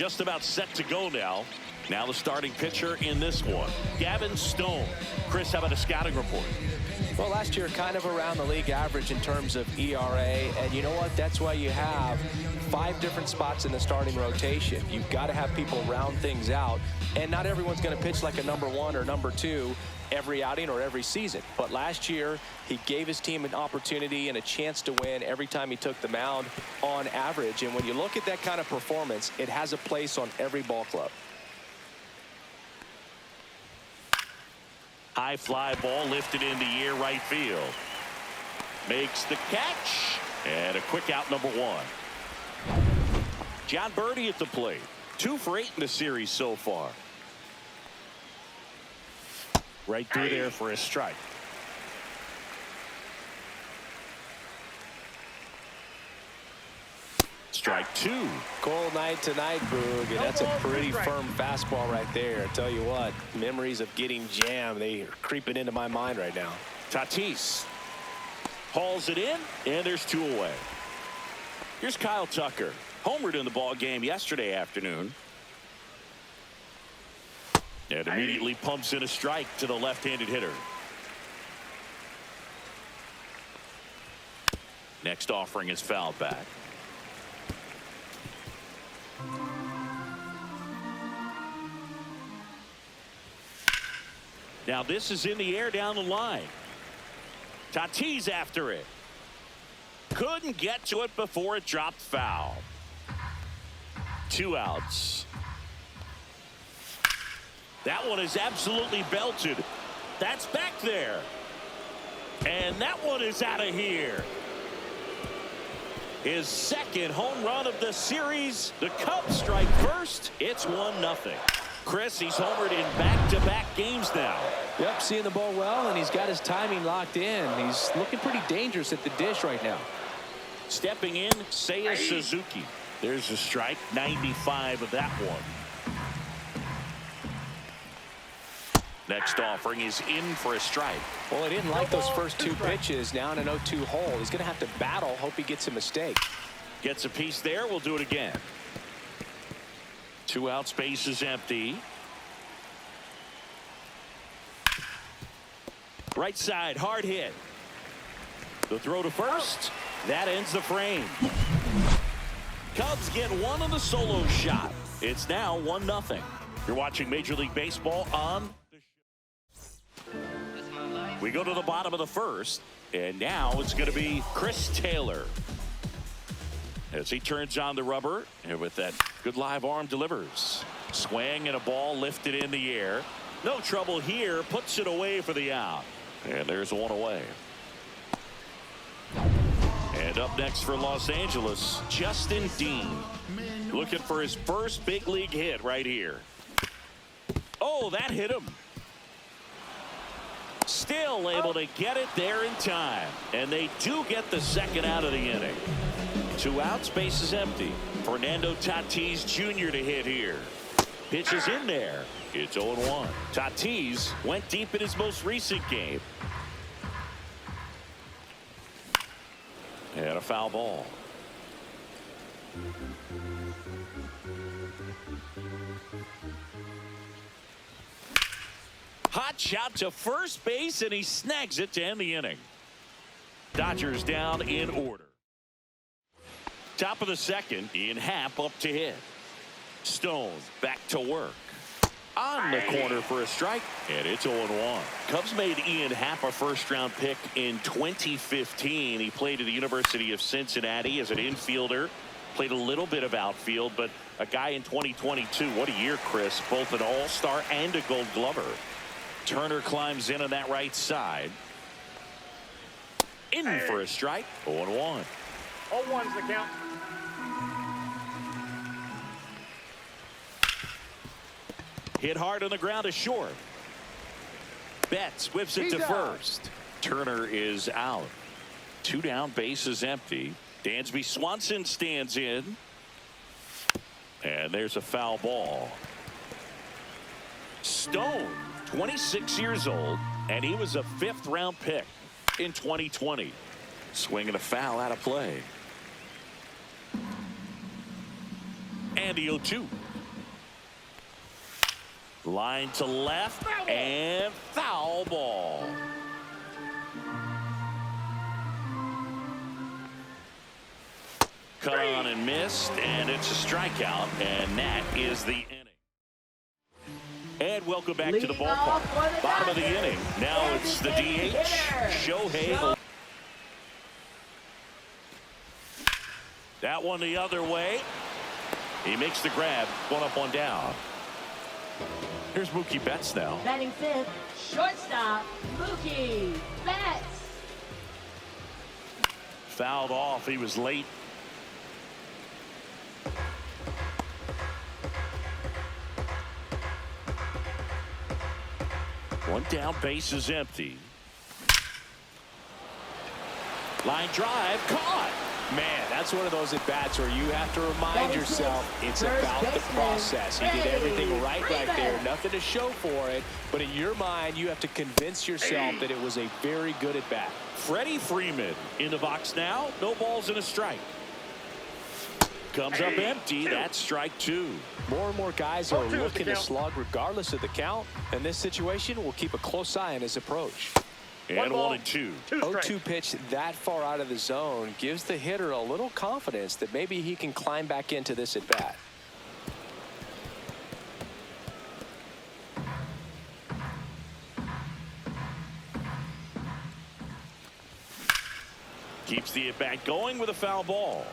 just about set to go now. Now the starting pitcher in this one, Gavin Stone. Chris, how about a scouting report? Well, last year kind of around the league average in terms of ERA, and you know what? That's why you have 5 different spots in the starting rotation. You've got to have people round things out, and not everyone's going to pitch like a number 1 or number 2 every outing or every season. But last year, he gave his team an opportunity and a chance to win every time he took the mound on average. And when you look at that kind of performance, it has a place on every ball club. High fly ball lifted in the air right field. Makes the catch. And a quick out, number 1. Jon Berti at the plate. 2 for 8 in the series so far. Right through there for a strike. Strike 2. Cold night tonight, Boog, and that's a pretty firm fastball right there. I tell you what, memories of getting jammed, they are creeping into my mind right now. Tatis hauls it in, and there's 2 away. Here's Kyle Tucker. Homered in the ball game yesterday afternoon. And immediately pumps in a strike to the left-handed hitter. Next offering is fouled back. Now this is in the air down the line. Tatis after it. Couldn't get to it before it dropped foul. 2 outs. That one is absolutely belted. That's back there. And that one is out of here. His second home run of the series. The Cubs strike first. It's 1-0. Chris, he's homered in back-to-back games now. Yep, seeing the ball well, and he's got his timing locked in. He's looking pretty dangerous at the dish right now. Stepping in, Seiya Suzuki. There's a strike, 95 of that one. Next offering is in for a strike. Well, he didn't like those first 2 pitches. Now in an 0-2 hole. He's going to have to battle. Hope he gets a mistake. Gets a piece there. We'll do it again. 2 out. Space is empty. Right side. Hard hit. The throw to first. That ends the frame. Cubs get 1 on the solo shot. It's now 1-0. You're watching Major League Baseball on. We go to the bottom of the first, and now it's going to be Chris Taylor as he turns on the rubber, and with that good live arm delivers. Swing and a ball lifted in the air. No trouble here. Puts it away for the out. And there's 1 away. And up next for Los Angeles, Justin Dean. Looking for his first big league hit right here. Oh, that hit him. Still able to get it there in time. And they do get the second out of the inning. 2 outs, base is empty. Fernando Tatis Jr. to hit here. Pitch is in there. It's 0-1. Tatis went deep in his most recent game. And a foul ball. Hot shot to first base, and he snags it to end the inning. Dodgers down in order. Top of the second, Ian Happ up to hit. Stone back to work. On the corner for a strike, and it's 0-1. Cubs made Ian Happ a first-round pick in 2015. He played at the University of Cincinnati as an infielder. Played a little bit of outfield, but a guy in 2022. What a year, Chris. Both an all-star and a gold glover. Turner climbs in on that right side. In for a strike. 0-1. 0-1's the count. Hit hard on the ground to short. Betts whips it to first. Turner is out. 2 down, bases empty. Dansby Swanson stands in. And there's a foul ball. Stone, 26 years old, and he was a 5th-round pick in 2020. Swinging a foul out of play. And the 0-2. Line to left and foul ball. Cut on and missed, and it's a strikeout, and that is the inning. And welcome back to the ballpark. Bottom of the inning. Now it's the DH, Shohei. That one the other way. He makes the grab. One up, one down. Here's Mookie Betts now. Batting fifth, shortstop, Mookie Betts. Fouled off. He was late. One down, base is empty. Line drive, caught. Man, that's one of those at-bats where you have to remind yourself it's about the process. He did everything right there. Nothing to show for it. But in your mind, you have to convince yourself that it was a very good at-bat. Freddie Freeman in the box now. No balls and a strike. Comes up empty. That's strike two. More and more guys are looking to slug regardless of the count. In this situation, we'll keep a close eye on his approach. And 1-2. 0-2 pitch that far out of the zone gives the hitter a little confidence that maybe he can climb back into this at bat. Keeps the at bat going with a foul ball.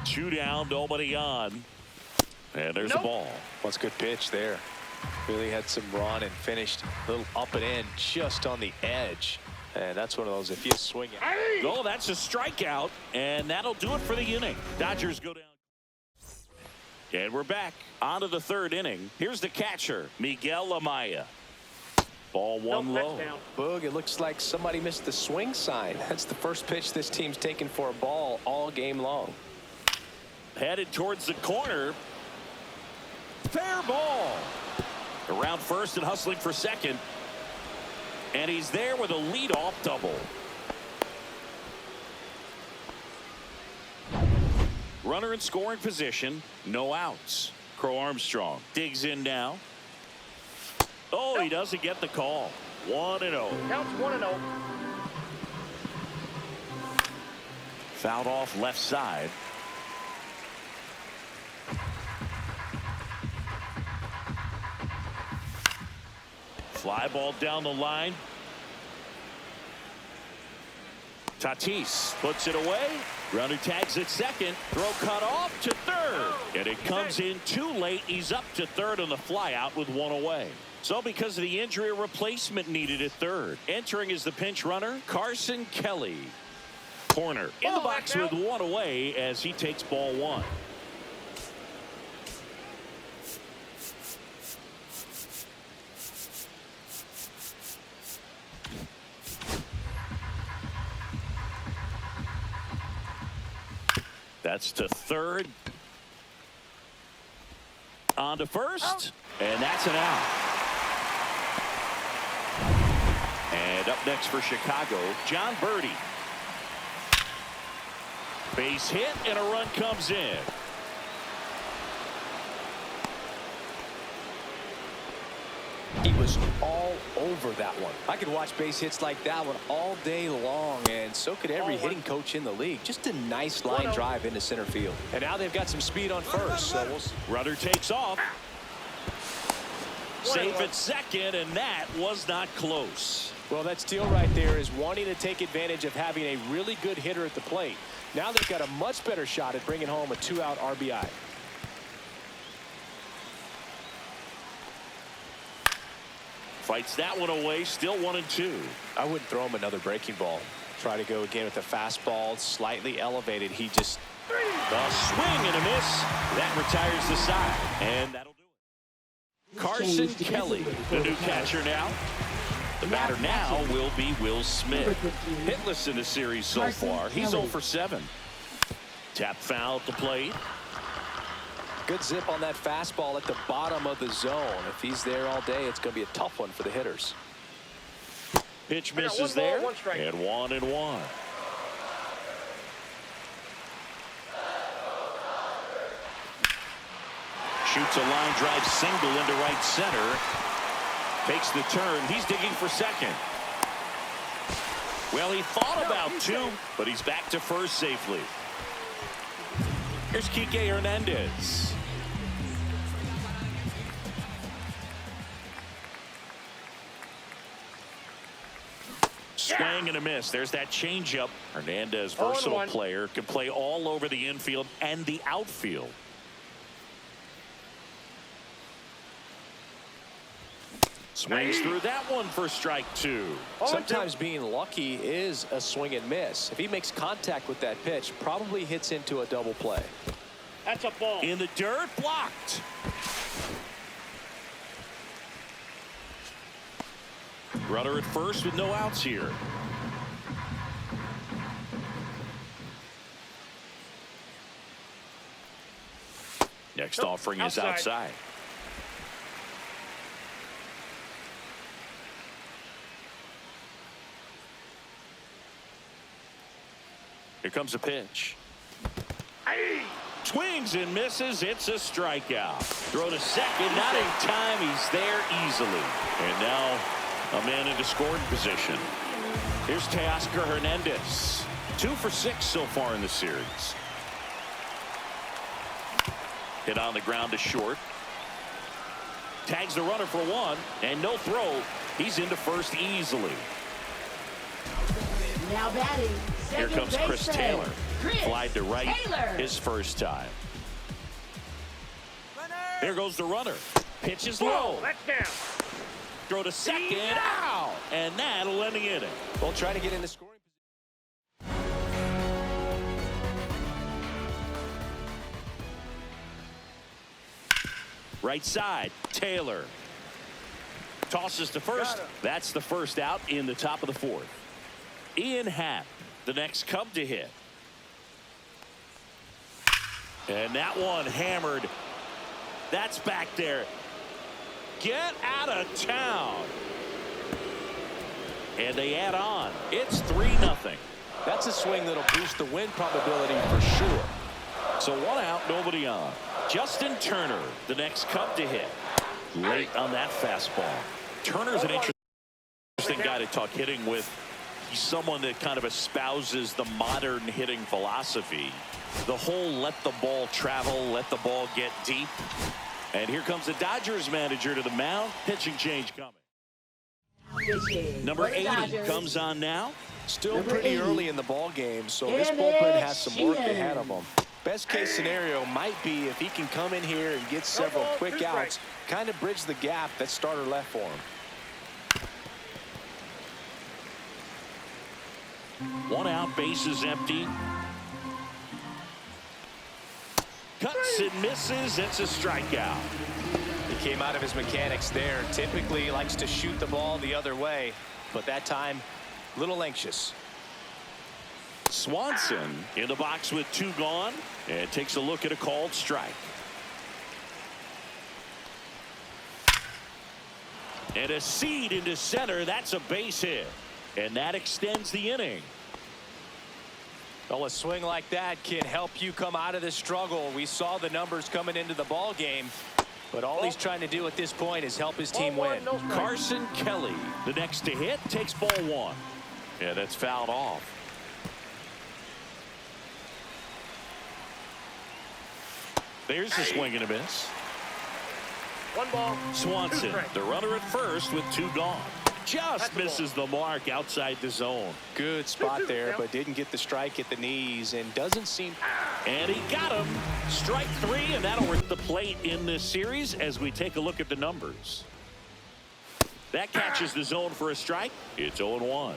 Two down, nobody on. And there's the ball. What's a good pitch there. Really had some run and finished a little up and in just on the edge. And that's one of those, if you swing it. Oh, that's a strikeout. And that'll do it for the inning. Dodgers go down. And we're back onto the third inning. Here's the catcher, Miguel Amaya. Ball one low. Boog, it looks like somebody missed the swing sign. That's the first pitch this team's taken for a ball all game long. Headed towards the corner. Fair ball. Around first and hustling for second. And he's there with a leadoff double. Runner in scoring position. No outs. Crow Armstrong digs in now. Oh, he doesn't get the call. 1-0. Counts 1-0. Fouled off left side. Fly ball down the line. Tatis puts it away. Runner tags at second. Throw cut off to third. And it comes in too late. He's up to third on the fly out with one away. So because of the injury, a replacement needed at third. Entering is the pinch runner, Carson Kelly. Corner in the box with one away as he takes ball one. That's to third. On to first. And that's an out. And up next for Chicago, John Birdie. Base hit and a run comes in. He was all over that one. I could watch base hits like that one all day long, and so could every hitting coach in the league. Just a nice line drive into center field. And now they've got some speed on first. So we'll see. Runner takes off. Safe at second, and that was not close. Well, that steal right there is wanting to take advantage of having a really good hitter at the plate. Now they've got a much better shot at bringing home a two-out RBI. Fights that one away, still 1-2. I wouldn't throw him another breaking ball. Try to go again with the fastball, slightly elevated. He just... The swing and a miss. That retires the side, and that'll do it. Carson Kelly, the new catcher now. The batter now will be Will Smith. Hitless in the series so far. He's 0 for 7. Tap foul at the plate. Good zip on that fastball at the bottom of the zone. If he's there all day, it's going to be a tough one for the hitters. Pitch misses there, and 1-1. Shoots a line drive single into right center. Takes the turn. He's digging for second. Well, he thought about two, but he's back to first safely. Here's Kike Hernandez. Swing and a miss. There's that changeup. Hernandez, versatile player, can play all over the infield and the outfield. Swings through that one for strike two. Sometimes being lucky is a swing and miss. If he makes contact with that pitch, probably hits into a double play. That's a ball. In the dirt, blocked. Runner at first with no outs here. Next offering is outside. Here comes a pitch. Swings and misses. It's a strikeout. Throw to second. Not in time. He's there easily. And now a man into scoring position. Here's Teoscar Hernandez. 2 for 6 so far in the series. Hit on the ground to short. Tags the runner for one. And no throw. He's into first easily. Now batting. Here comes Chris Taylor. Fly to right Taylor. his first time. There goes the runner. Pitch is low. That's down. Throw to second. Out. And that'll end the inning. Well, trying to get into scoring position. Right side. Taylor. Tosses to first. That's the first out in the top of the fourth. Ian Happ, the next Cub to hit. And that one hammered. That's back there. Get out of town. And they add on. It's 3-0. That's a swing that'll boost the win probability for sure. So one out, nobody on. Justin Turner, the next Cub to hit. Late on that fastball. Turner's an interesting guy to talk hitting with. He's someone that kind of espouses the modern hitting philosophy. The whole let the ball travel, let the ball get deep. And here comes the Dodgers manager to the mound. Pitching change coming. Number 80 comes on now. Still Number pretty 80. early in the ball game, so this bullpen has some work ahead of him. Best case scenario might be if he can come in here and get several quick outs, kind of bridge the gap that starter left for him. One out, bases empty. Cuts and misses. It's a strikeout. He came out of his mechanics there. Typically likes to shoot the ball the other way, but that time a little anxious. Swanson in the box with 2 gone and takes a look at a called strike. And a seed into center. That's a base hit. And that extends the inning. Well, a swing like that can help you come out of the struggle. We saw the numbers coming into the ball game, but all he's trying to do at this point is help his team win. Carson Kelly, the next to hit, takes ball 1. Yeah, that's fouled off. There's the swing and a miss. 1 ball. Swanson, the runner at first with 2 gone. Just misses the mark outside the zone. Good spot there, but didn't get the strike at the knees and doesn't seem. And he got him. Strike 3, and that'll work the plate in this series as we take a look at the numbers. That catches the zone for a strike. It's 0-1.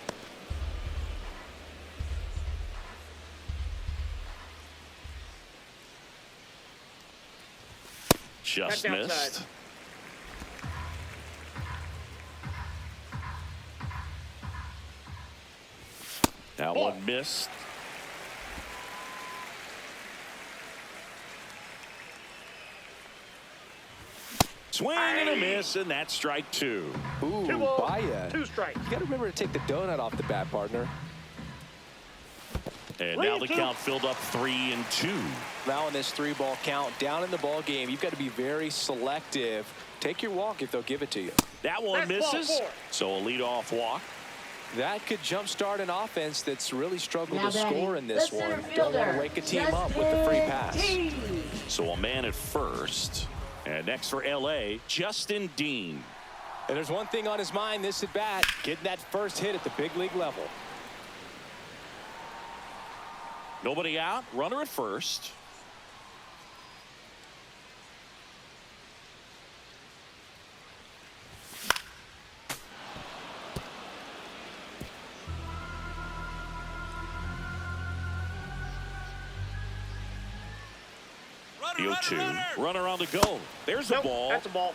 Just missed. That one missed. Swing and a miss, and that's strike 2. Ooh, 2 balls, Baez. 2 strikes. You got to remember to take the donut off the bat, partner. And now the count filled up 3-2. Now in this 3-ball count, down in the ball game, you've got to be very selective. Take your walk if they'll give it to you. That one misses. So a leadoff walk. That could jumpstart an offense that's really struggled Now to score in this the one. center Don't want to fielder, wake a team up with the free pass. Justin Dean. So a man at first. And next for L.A., Justin Dean. And there's one thing on his mind this at bat, getting that first hit at the big league level. Nobody out. Runner at first. Runner, 0-2. Runner on the go. There's a ball. That's a ball.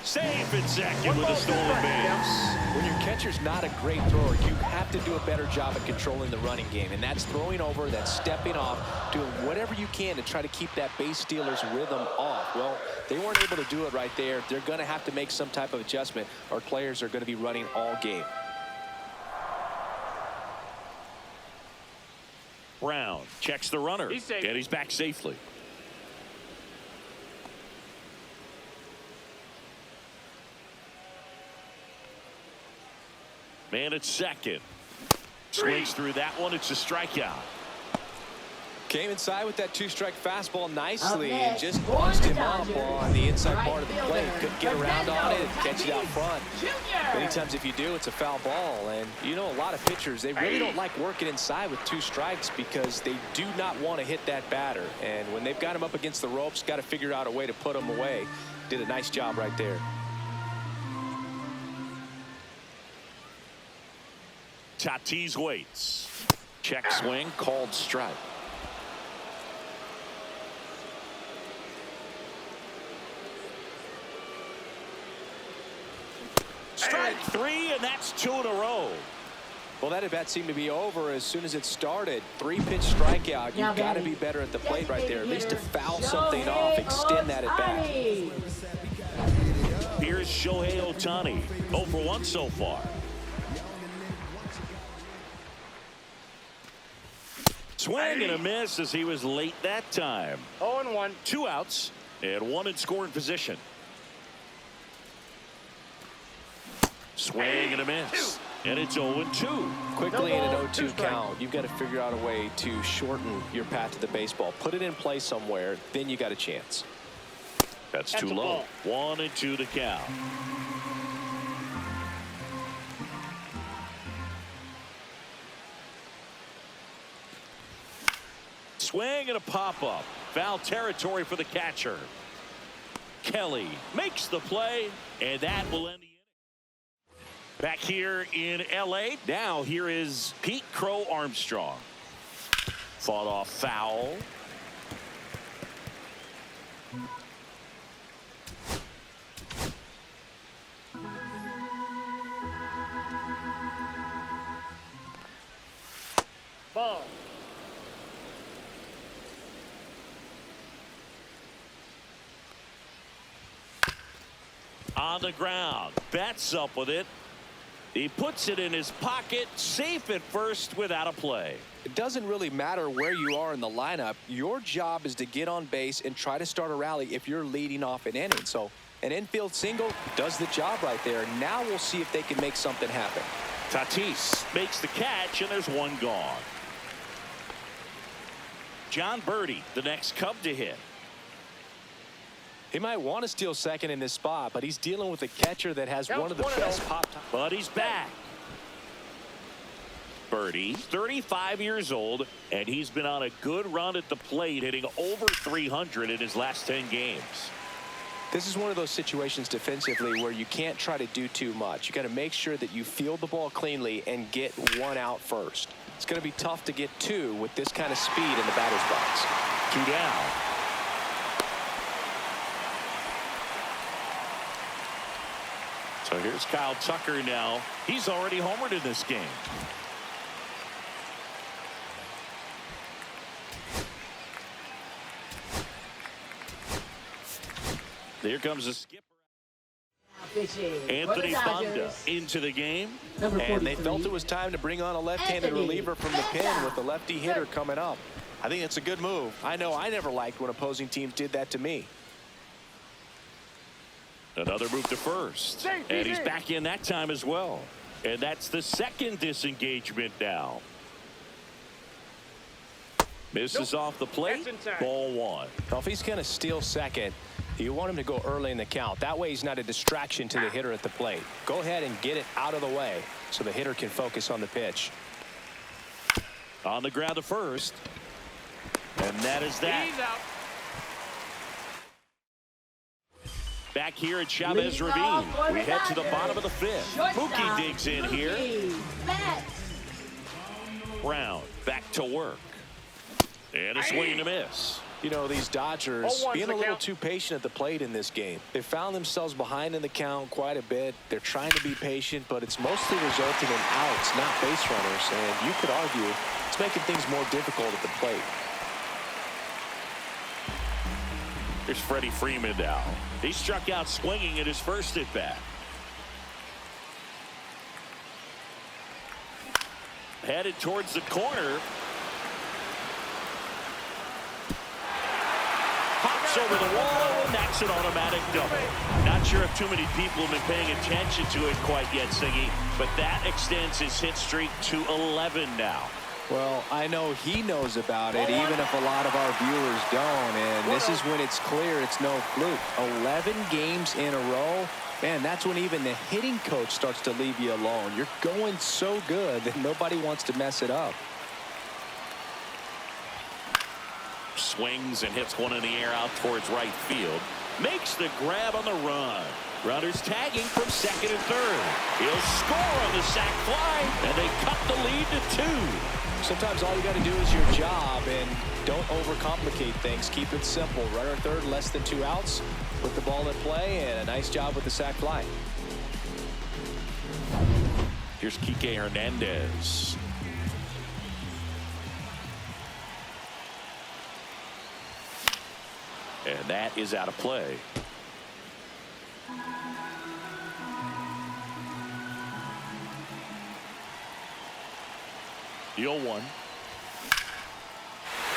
Safe at second with a stolen base. When your catcher's not a great thrower, you have to do a better job at controlling the running game. And that's throwing over, that's stepping off, doing whatever you can to try to keep that base stealer's rhythm off. Well, they weren't able to do it right there. They're going to have to make some type of adjustment. Our players are going to be running all game. Brown checks the runner. He's safe. And he's back safely. Man at second. Swings through that one. It's a strikeout. Came inside with that 2-strike fastball nicely Up and next, just for bunched the him up Dodgers, on the inside right part of the fielder, plate. Couldn't get around on it and catch it out front. Jr. Many times if you do, it's a foul ball. And you know, a lot of pitchers, they really don't like working inside with 2 strikes because they do not want to hit that batter. And when they've got him up against the ropes, got to figure out a way to put him away. Did a nice job right there. Tatis waits. Check swing, called strike. Strike 3, and that's 2 in a row. Well, that at-bat seemed to be over as soon as it started. 3-pitch strikeout. Now You've got to batting, be better at the plate right there. At least to foul something Shohei off, extend that at-bat. Ohtani. Here's Shohei Ohtani. 0 for 1 so far. Swing and a miss as he was late that time. 0-1. 2 outs and 1 in scoring position. Swing and a miss. And it's 0-2. Quickly in No an ball, 0-2 2 strike. count, you've got to figure out a way to shorten your path to the baseball. Put it in play somewhere, then you got a chance. That's That's too a low. ball. 1-2 to count. Swing and a pop-up. Foul territory for the catcher. Kelly makes the play, and that will end the inning. Back here in L.A., now here is Pete Crow Armstrong. Fought off foul. Ball. On the ground. Bats up with it. He puts it in his pocket, safe at first without a play. It doesn't really matter where you are in the lineup. Your job is to get on base and try to start a rally if you're leading off an inning. So an infield single does the job right there. Now we'll see if they can make something happen. Tatis makes the catch, and there's 1 gone. John Birdie, the next Cub to hit. He might want to steal second in this spot, but he's dealing with a catcher that has one of the best pop time. But he's back. Birdie, 35 years old, and he's been on a good run at the plate, hitting over 300 in his last 10 games. This is one of those situations defensively where you can't try to do too much. You got to make sure that you field the ball cleanly and get 1 out first. It's going to be tough to get 2 with this kind of speed in the batter's box. 2 down. So here's Kyle Tucker now. He's already homered in this game. Here comes the skipper. Pitching for the Anthony Banda Dodgers, into the game. number And they 43. felt it was time to bring on a left-handed Anthony reliever from the pen Banda. with the lefty hitter coming up. I think it's a good move. I know I never liked when opposing teams did that to me. Another move to first. And he's back in that time as well. And that's the second disengagement now. Misses off the plate. That's inside. Ball one. Now, if he's going to steal second, you want him to go early in the count. That way he's not a distraction to the hitter at the plate. Go ahead and get it out of the way so the hitter can focus on the pitch. On the ground to first. And that is that. He's out. Back here at Chavez Leading off Ravine. for We the head to the Dodgers. bottom of the fifth. Shortstop, Mookie digs in here. Mookie Betts. Brown back to work. And a swing and a miss. You know, these Dodgers 0-1's being the a little count. too patient at the plate in this game. They found themselves behind in the count quite a bit. They're trying to be patient, but it's mostly resulting in outs, not base runners. And you could argue it's making things more difficult at the plate. Here's Freddie Freeman now. He struck out swinging at his first at bat. Headed towards the corner. Hops over the wall, and that's an automatic double. Not sure if too many people have been paying attention to it quite yet, Siggy, but that extends his hit streak to 11 now. Well, I know he knows about it, even if a lot of our viewers don't. And this is when it's clear it's no fluke. 11 games in a row. Man, that's when even the hitting coach starts to leave you alone. You're going so good that nobody wants to mess it up. Swings and hits one in the air out towards right field. Makes the grab on the run. Runners tagging from second and third. He'll score on the sac fly, and they cut the lead to 2. Sometimes all you got to do is your job, and don't overcomplicate things. Keep it simple. Runner third, less than 2 outs. Put the ball in play, and a nice job with the sac fly. Here's Kike Hernandez. And that is out of play. The 0-1.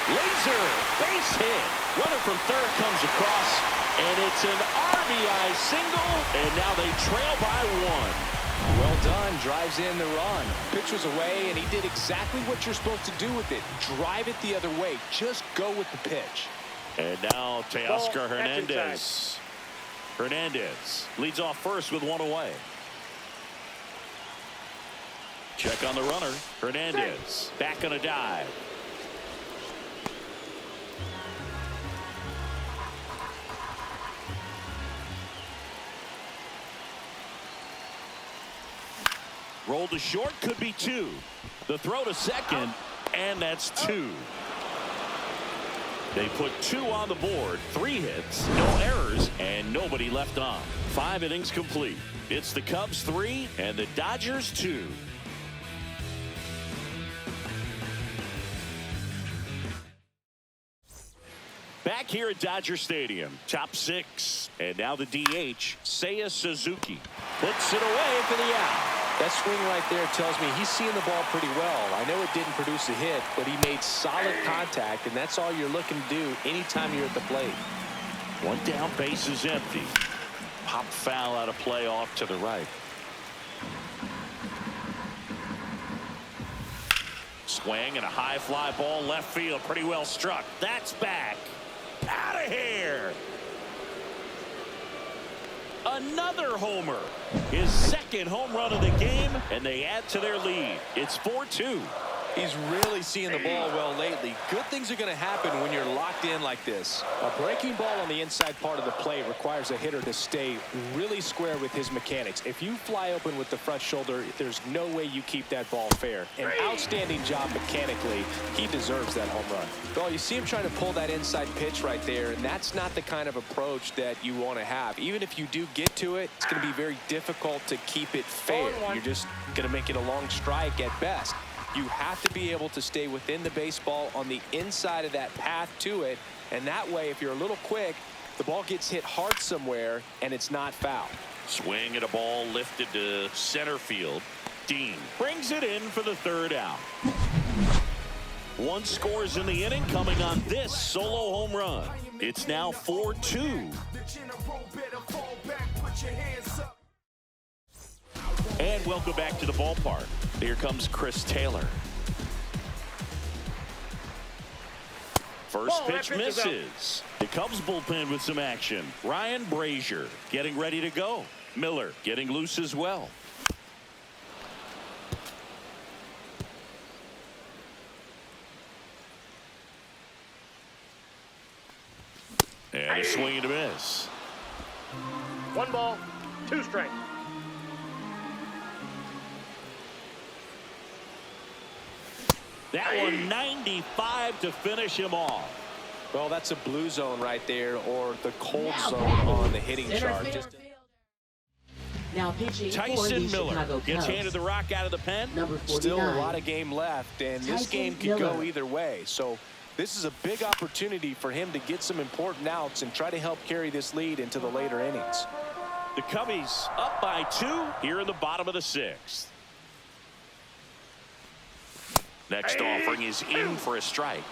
Laser base hit. Runner from third comes across, and it's an RBI single, and now they trail by 1. Well done. Drives in the run. Pitch was away, and he did exactly what you're supposed to do with it. Drive it the other way. Just go with the pitch. And now Teoscar Ball, that's Hernandez. Hernandez leads off first with 1 away. Check on the runner. Hernandez back on a dive. Roll to short, could be 2. The throw to second, and that's 2. They put 2 on the board, 3 hits, no errors, and nobody left on. 5 innings complete. It's the Cubs 3 and the Dodgers 2. Back here at Dodger Stadium, top 6, and now the DH, Seiya Suzuki, puts it away for the out. That swing right there tells me he's seeing the ball pretty well. I know it didn't produce a hit, but he made solid contact, and that's all you're looking to do anytime you're at the plate. 1 down, base is empty. Pop foul out of play off to the right. Swing and a high fly ball left field, pretty well struck. That's back. Out of here. Another homer. His second home run of the game, and they add to their lead. It's 4-2. He's really seeing the ball well lately. Good things are going to happen when you're locked in like this. A breaking ball on the inside part of the plate requires a hitter to stay really square with his mechanics. If you fly open with the front shoulder, there's no way you keep that ball fair. An outstanding job mechanically. He deserves that home run. Well, you see him trying to pull that inside pitch right there, and that's not the kind of approach that you want to have. Even if you do get to it, it's going to be very difficult to keep it fair. You're just going to make it a long strike at best. You have to be able to stay within the baseball on the inside of that path to it. And that way, if you're a little quick, the ball gets hit hard somewhere and it's not foul. Swing at a ball lifted to center field. Dean brings it in for the third out. One scores in the inning coming on this solo home run. It's now 4-2. And welcome back to the ballpark. Here comes Chris Taylor. First pitch misses. The Cubs bullpen with some action. Ryan Brazier getting ready to go. Miller getting loose as well. And a swing and a miss. 1 ball, 2 strikes. That one 95 to finish him off. Well, that's a blue zone right there, or the cold zone on the hitting chart. Now pitching for the Tyson Miller Chicago gets Cubs. handed the rock out of the pen. Number 49. Still a lot of game left, and this Tyson game could go Miller. either way. So this is a big opportunity for him to get some important outs and try to help carry this lead into the later innings. The Cubbies up by 2 here in the bottom of the 6th. Next offering is in for a strike.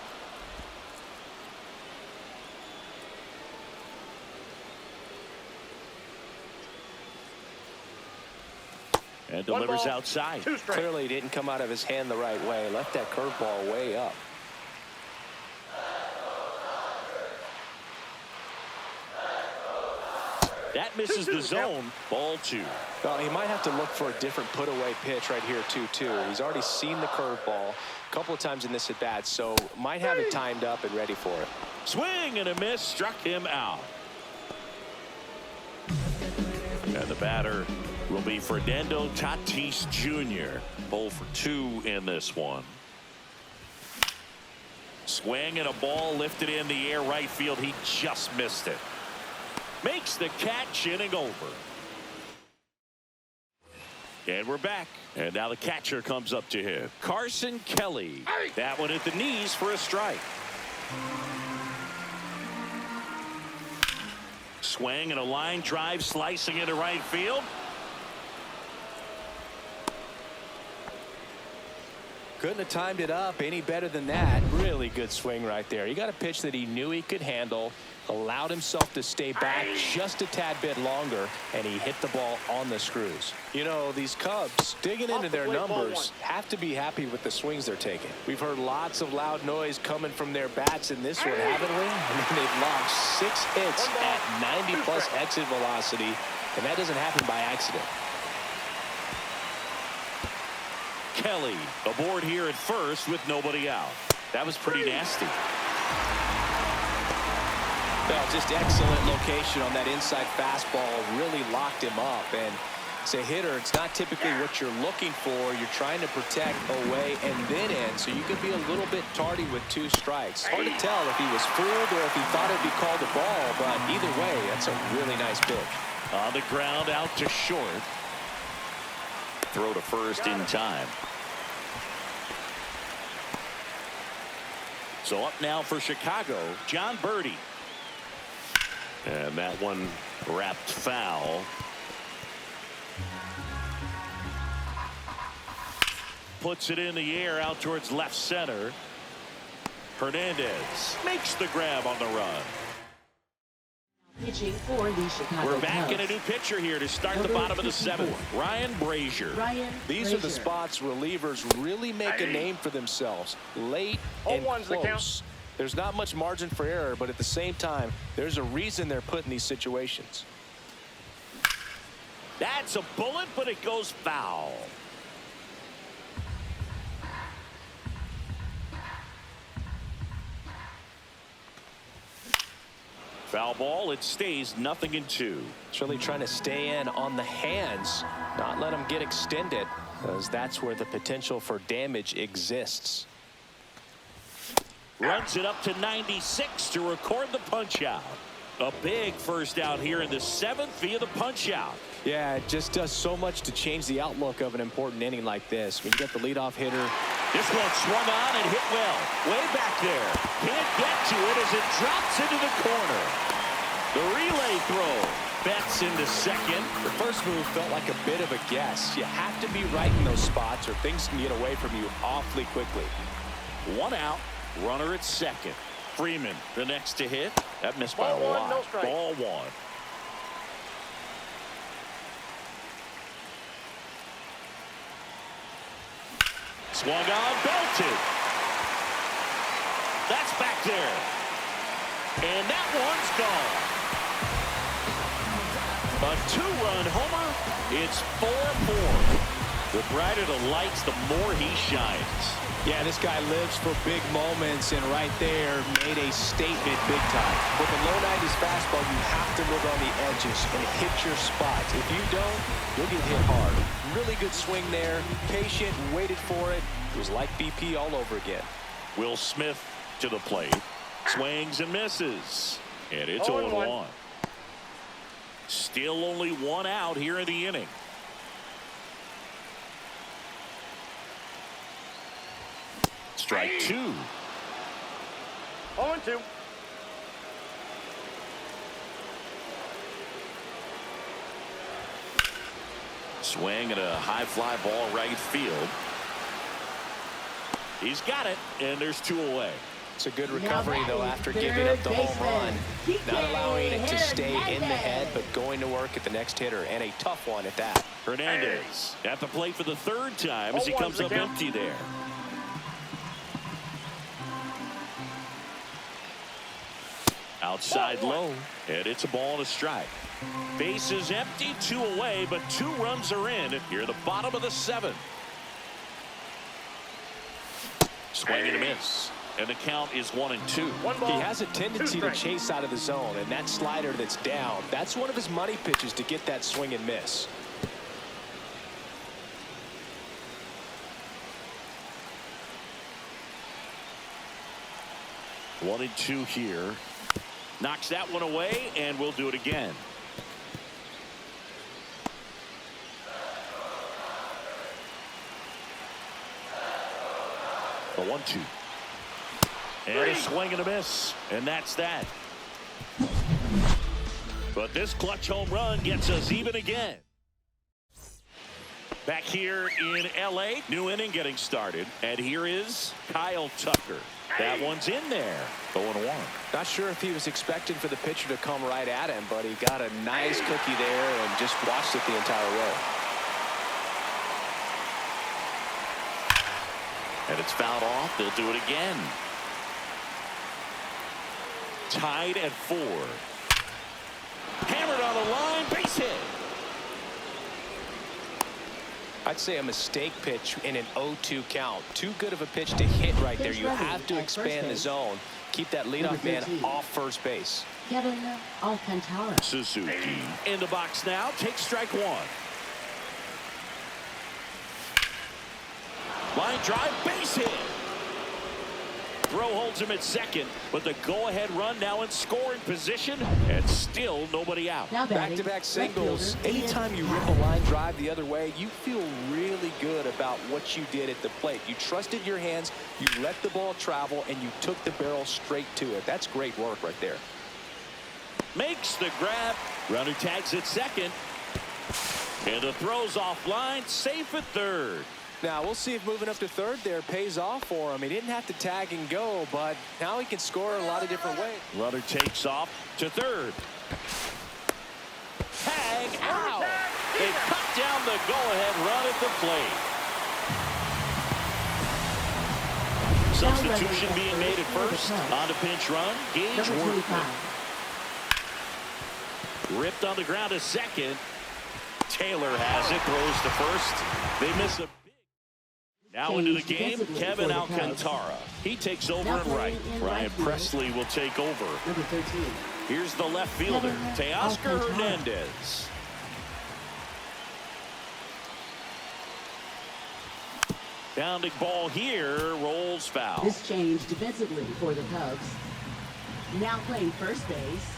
And delivers ball, outside. 2 strikes. Clearly didn't come out of his hand the right way. Left that curveball way up. That misses the zone. Ball 2. Well, he might have to look for a different put-away pitch right here, too. He's already seen the curveball a couple of times in this at-bat, so might have it timed up and ready for it. Swing and a miss struck him out. And the batter will be Fernando Tatis Jr. 0 for 2 in this one. Swing and a ball lifted in the air right field. He just missed it. Makes the catch, inning over. And we're back. And now the catcher comes up to him. Carson Kelly. That one at the knees for a strike. Swing and a line drive slicing into right field. Couldn't have timed it up any better than that. Really good swing right there. He got a pitch that he knew he could handle, allowed himself to stay back just a tad bit longer, and he hit the ball on the screws. You know, these Cubs, digging into their numbers, have to be happy with the swings they're taking. We've heard lots of loud noise coming from their bats in this one, haven't we? I mean, they've logged 6 hits at 90-plus exit velocity, and that doesn't happen by accident. Kelly aboard here at first with nobody out. That was pretty nasty. Well, just excellent location on that inside fastball. Really locked him up. And as a hitter, it's not typically what you're looking for. You're trying to protect away and then in, so you could be a little bit tardy with 2 strikes. Hard to tell if he was fooled or if he thought it'd be called a ball, but either way, that's a really nice pitch. On the ground, out to short. Throw to first in time. So up now for Chicago, John Birdie. And that one wrapped foul. Puts it in the air out towards left center. Hernandez makes the grab on the run. Pitching for the Chicago We're back Cubs. in a new pitcher here to start the Number bottom of the 54. 7th. Ryan Brazier. These are the spots relievers really make a name for themselves. Late and 0-1's the count. close. There's not much margin for error, but at the same time, there's a reason they're put in these situations. That's a bullet, but it goes foul. Foul ball. It stays 0-2. It's really trying to stay in on the hands, not let them get extended, because that's where the potential for damage exists. Runs it up to 96 to record the punch out. A big first out here in the 7th via the punch out. Yeah, it just does so much to change the outlook of an important inning like this. When you get the leadoff hitter. This one swung on and hit well. Way back there. Can't get to it as it drops into the corner. The relay throw. Betts into second. The first move felt like a bit of a guess. You have to be right in those spots or things can get away from you awfully quickly. One out. Runner at second. Freeman, the next to hit. That missed by a Ball one, lot. no strike. Ball one. Swung on, belted. That's back there. And that one's gone. A two-run homer. It's 4-4. The brighter the lights, the more he shines. Yeah, this guy lives for big moments, and right there made a statement big time. With a low 90s fastball, you have to look on the edges and hit your spots. If you don't, you'll get hit hard. Really good swing there. Patient, waited for it. It was like BP all over again. Will Smith to the plate. Swings and misses. And it's 0-1. Still only one out here in the inning. Strike two. 0-2. Swing and a high fly ball right field. He's got it, and there's two away. It's a good recovery, though, after giving up the home run. Not allowing it to stay in the head, but going to work at the next hitter, and a tough one at that. Hernandez at the plate for the third time as he comes up empty there. Outside low, and it's a ball and a strike. Base is empty, two away, but 2 runs are in here at the bottom of the 7th. Swing and a miss. And the count is 1-2. He has a tendency to chase out of the zone, and that slider that's down, that's one of his money pitches to get that swing and miss. One and two here. Knocks that one away, and we'll do it again. A 1-2. And a swing and a miss. And that's that. But this clutch home run gets us even again. Back here in L.A., new inning getting started. And here is Kyle Tucker. That one's in there. 0-1. Not sure if he was expecting for the pitcher to come right at him, but he got a nice cookie there and just watched it the entire way. And it's fouled off. They'll do it again. Tied at 4. Hammered on the line. Base hit. I'd say a mistake pitch in an 0-2 count. Too good of a pitch to hit right there. You have to expand the zone. Keep that leadoff man off first base. Kevin Alcantara. Suzuki in the box now. Takes strike one. Line drive, base hit. Throw holds him at second, but the go-ahead run now in scoring position, and still nobody out. Back-to-back singles. Anytime you rip a line drive the other way, you feel really good about what you did at the plate. You trusted your hands, you let the ball travel, and you took the barrel straight to it. That's great work right there. Makes the grab. Runner tags at second. And the throw's offline, safe at third. Now, we'll see if moving up to third there pays off for him. He didn't have to tag and go, but now he can score in a lot of different ways. Runner takes off to third. Tag out. They cut down the go-ahead run at the plate. Substitution being made at first. On to pinch run. Gage Workman. Ripped on the ground to second. Taylor has it. Throws to first. They miss a. Now into the game, Kevin Alcantara. He takes over and right. Ryan Presley will take over. Number 13. Here's the left fielder, Teoscar Hernandez. Bounding ball here, rolls foul. This change defensively for the Cubs. Now playing first base,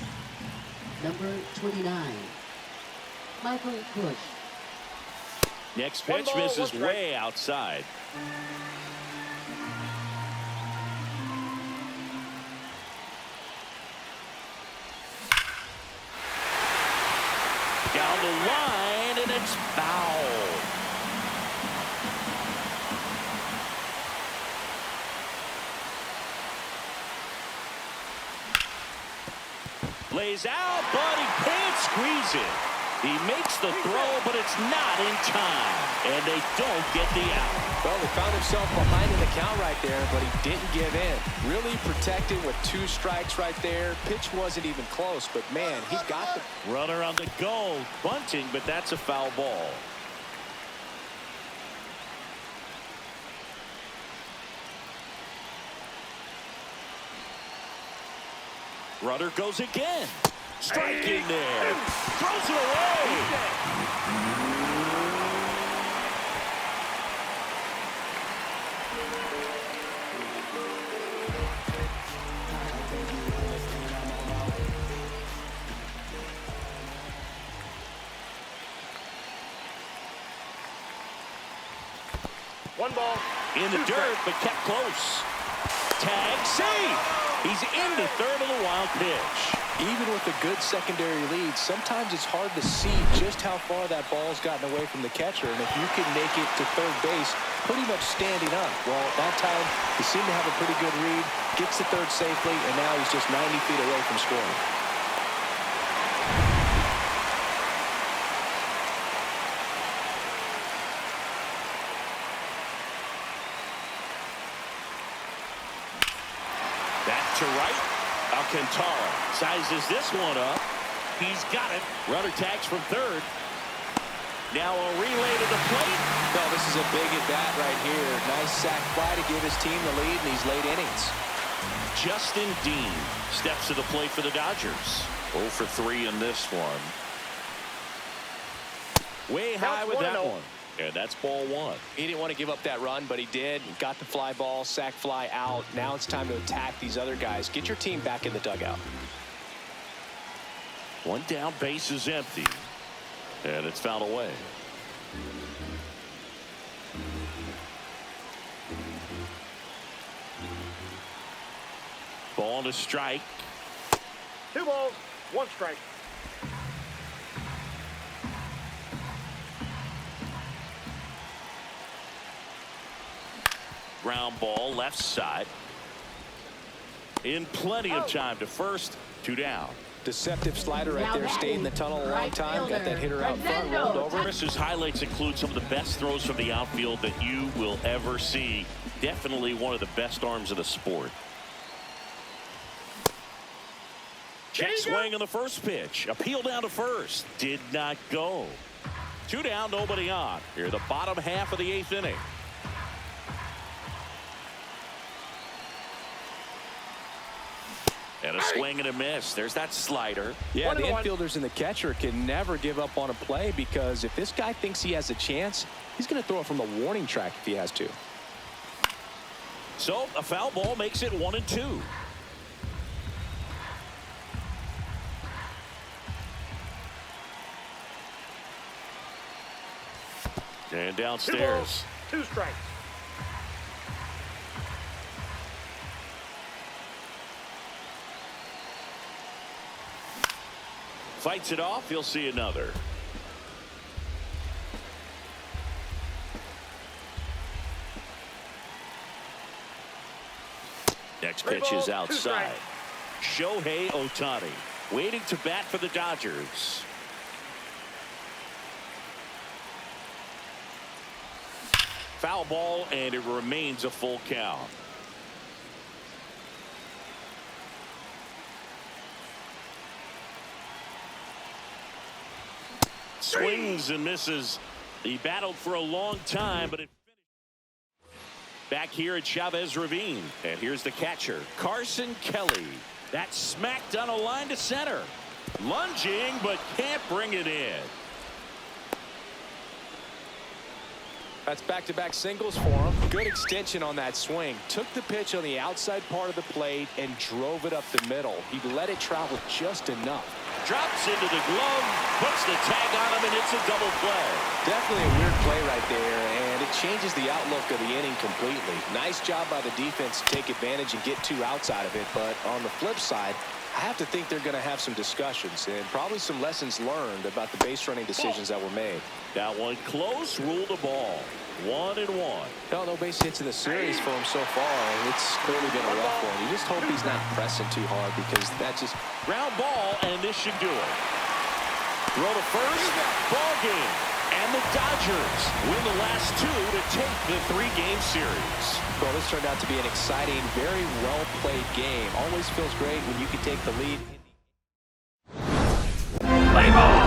number 29, Michael Busch. Next pitch misses way outside. Down the line, and it's foul. Lays out, but he can't squeeze it. He makes the throw, but it's not in time. And they don't get the out. Well, he found himself behind in the count right there, but he didn't give in. Really protected with 2 strikes right there. Pitch wasn't even close, but man, he got the Runner on the go, bunting, but that's a foul ball. Runner goes again. Striking there. Throws it away. One ball. In the dirt, but kept close. Tag, save. He's in the third of the wild pitch. Even with a good secondary lead, sometimes it's hard to see just how far that ball's gotten away from the catcher. And if you can make it to third base pretty much standing up, well, at that time, he seemed to have a pretty good read, gets to third safely, and now he's just 90 feet away from scoring. Back to right. Alcantara sizes this one up. He's got it. Runner tags from third. Now a relay to the plate. Well, this is a big at-bat right here. Nice sac fly to give his team the lead in these late innings. Justin Dean steps to the plate for the Dodgers. 0 for 3 in this one. Way high with that one. And that's ball 1. He didn't want to give up that run, but he did. He got the fly ball, sac fly out. Now it's time to attack these other guys. Get your team back in the dugout. One down, base is empty. And it's fouled away. Ball to strike. 2 balls, 1 strike. Ground ball left side. In plenty of time to first. 2 down. Deceptive slider right there. Stayed in the tunnel a long Right time. Got that fielder, hitter out front, Fernando rolled over. Chris's highlights include some of the best throws from the outfield that you will ever see. Definitely one of the best arms of the sport. Check swing on the first pitch. Appeal down to first. Did not go. 2 down, nobody on. Here the bottom half of the 8th inning. And a swing and a miss. There's that slider. Yeah, the infielders and the catcher can never give up on a play, because if this guy thinks he has a chance, he's going to throw it from the warning track if he has to. So a foul ball makes it 1-2. And 2 downstairs. balls, 2 strikes. Fights it off. He'll see another. Next pitch is outside. Shohei Ohtani waiting to bat for the Dodgers. Foul ball, and it remains a full count. Swings and misses. He battled for a long time, but it finished. Back here at Chavez Ravine, and here's the catcher, Carson Kelly. That's smacked on a line to center. Lunging, but can't bring it in. That's back-to-back singles for him. Good extension on that swing. Took the pitch on the outside part of the plate and drove it up the middle. He let it travel just enough. Drops into the glove, puts the tag on him, and it's a double play. Definitely a weird play right there, and it changes the outlook of the inning completely. Nice job by the defense to take advantage and get 2 outs out of it, but on the flip side, I have to think they're going to have some discussions and probably some lessons learned about the base running decisions that were made. That one close, rule the ball. 1-1. No base hits in the series for him so far. It's clearly been a rough one. You just hope he's not pressing too hard because that just... Ground ball, and this should do it. Throw to first, ball game. And the Dodgers win the last two to take the 3-game series. Well, this turned out to be an exciting, very well-played game. Always feels great when you can take the lead. Play ball!